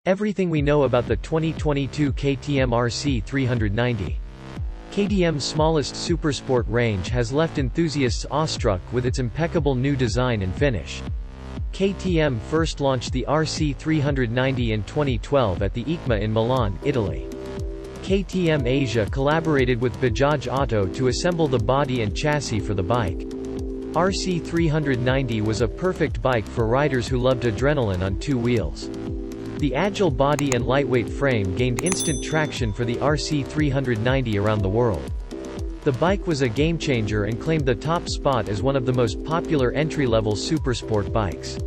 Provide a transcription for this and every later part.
Everything we know about the 2022 KTM RC 390. KTM's smallest supersport range has left enthusiasts awestruck with its impeccable new design and finish. KTM first launched the RC 390 in 2012 at the EICMA in Milan, Italy. KTM Asia collaborated with Bajaj Auto to assemble the body and chassis for the bike. RC 390 was a perfect bike for riders who loved adrenaline on two wheels. The agile body and lightweight frame gained instant traction for the RC 390 around the world. The bike was a gamechanger and claimed the top spot as one of the most popular entry-level supersport bikes.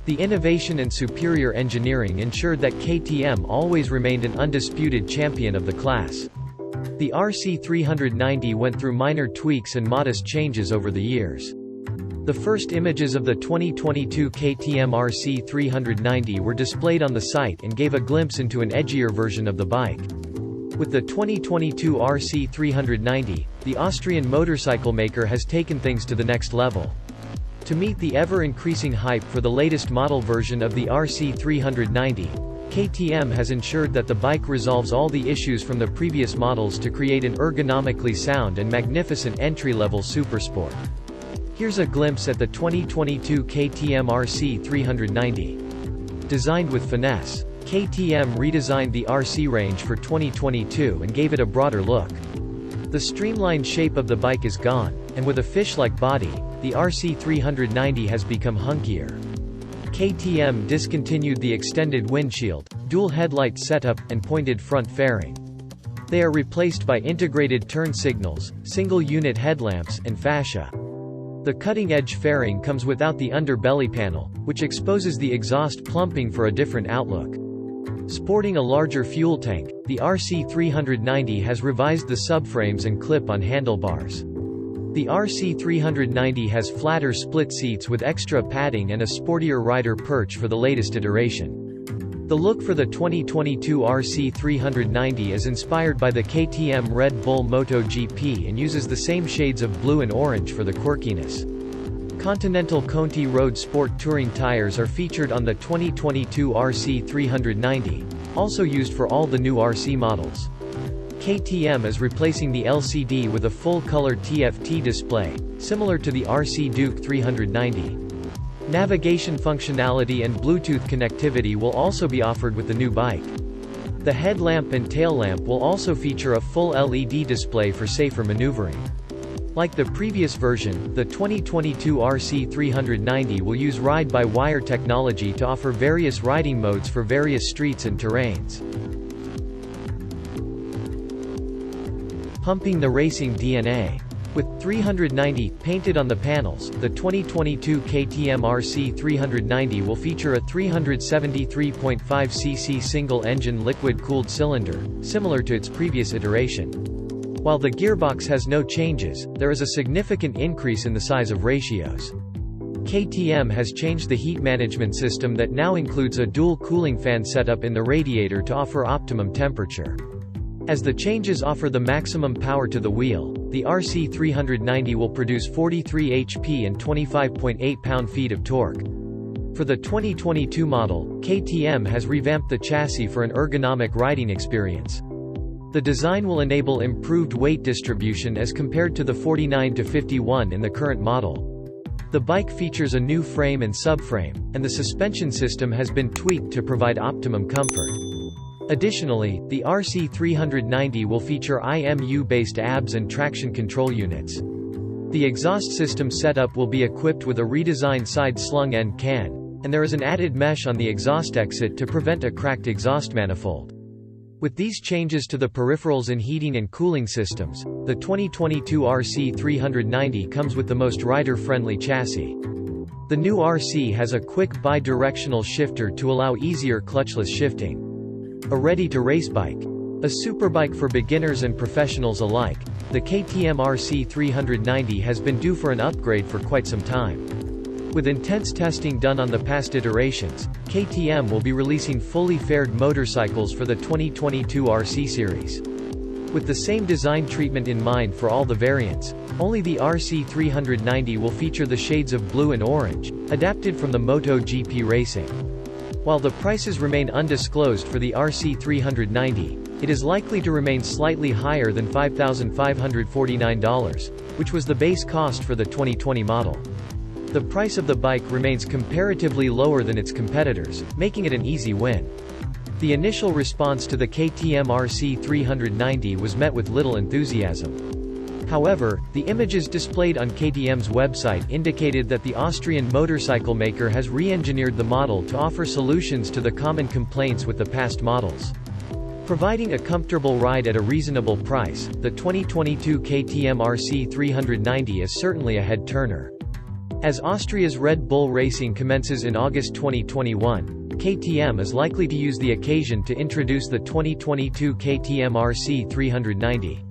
The innovation and superior engineering ensured that KTM always remained an undisputed champion of the class. The RC 390 went through minor tweaks and modest changes over the years. The first images of the 2022 KTM RC 390 were displayed on the site and gave a glimpse into an edgier version of the bike. With the 2022 RC 390, the Austrian motorcycle maker has taken things to the next level. To meet the ever-increasing hype for the latest model version of the RC 390, KTM has ensured that the bike resolves all the issues from the previous models to create an ergonomically sound and magnificent entry-level supersport. Here's a glimpse at the 2022 KTM RC 390. Designed with finesse, KTM redesigned the RC range for 2022 and gave it a broader look. The streamlined shape of the bike is gone, and with a fish-like body, the RC 390 has become hunkier. KTM discontinued the extended windshield, dual headlight setup, and pointed front fairing. They are replaced by integrated turn signals, single-unit headlamps, and fascia. The cutting-edge fairing comes without the underbelly panel, which exposes the exhaust plumping for a different outlook. Sporting a larger fuel tank, the RC 390 has revised the subframes and clip-on handlebars. The RC 390 has flatter split seats with extra padding and a sportier rider perch for the latest iteration. The look for the 2022 RC 390 is inspired by the KTM Red Bull MotoGP and uses the same shades of blue and orange for the quirkiness. Continental Conti Road Sport Touring tires are featured on the 2022 RC 390, also used for all the new RC models. KTM is replacing the LCD with a full-color TFT display, similar to the RC Duke 390. Navigation functionality and Bluetooth connectivity will also be offered with the new bike. The headlamp and tail lamp will also feature a full LED display for safer maneuvering. Like the previous version, the 2022 RC 390 will use ride-by-wire technology to offer various riding modes for various streets and terrains. Pumping the racing DNA. With 390 painted on the panels, the 2022 KTM RC 390 will feature a 373.5 cc single-engine liquid-cooled cylinder, similar to its previous iteration. While the gearbox has no changes, there is a significant increase in the size of ratios. KTM has changed the heat management system that now includes a dual cooling fan setup in the radiator to offer optimum temperature. As the changes offer the maximum power to the wheel, the RC 390 will produce 43 HP and 25.8 pound-feet of torque. For the 2022 model, KTM has revamped the chassis for an ergonomic riding experience. The design will enable improved weight distribution as compared to the 49-51 in the current model. The bike features a new frame and subframe, and the suspension system has been tweaked to provide optimum comfort. Additionally, the RC 390 will feature IMU-based ABS and traction control units. The exhaust system setup will be equipped with a redesigned side slung end can, and there is an added mesh on the exhaust exit to prevent a cracked exhaust manifold. With these changes to the peripherals and heating and cooling systems, the 2022 RC 390 comes with the most rider-friendly chassis. The new RC has a quick bi-directional shifter to allow easier clutchless shifting. A ready-to-race bike. A superbike for beginners and professionals alike, the KTM RC 390 has been due for an upgrade for quite some time. With intense testing done on the past iterations, KTM will be releasing fully faired motorcycles for the 2022 RC series. With the same design treatment in mind for all the variants, only the RC 390 will feature the shades of blue and orange, adapted from the MotoGP racing. While the prices remain undisclosed for the RC390, it is likely to remain slightly higher than $5,549, which was the base cost for the 2020 model. The price of the bike remains comparatively lower than its competitors, making it an easy win. The initial response to the KTM RC390 was met with little enthusiasm. However, the images displayed on KTM's website indicated that the Austrian motorcycle maker has re-engineered the model to offer solutions to the common complaints with the past models. Providing a comfortable ride at a reasonable price, the 2022 KTM RC390 is certainly a head-turner. As Austria's Red Bull Racing commences in August 2021, KTM is likely to use the occasion to introduce the 2022 KTM RC390.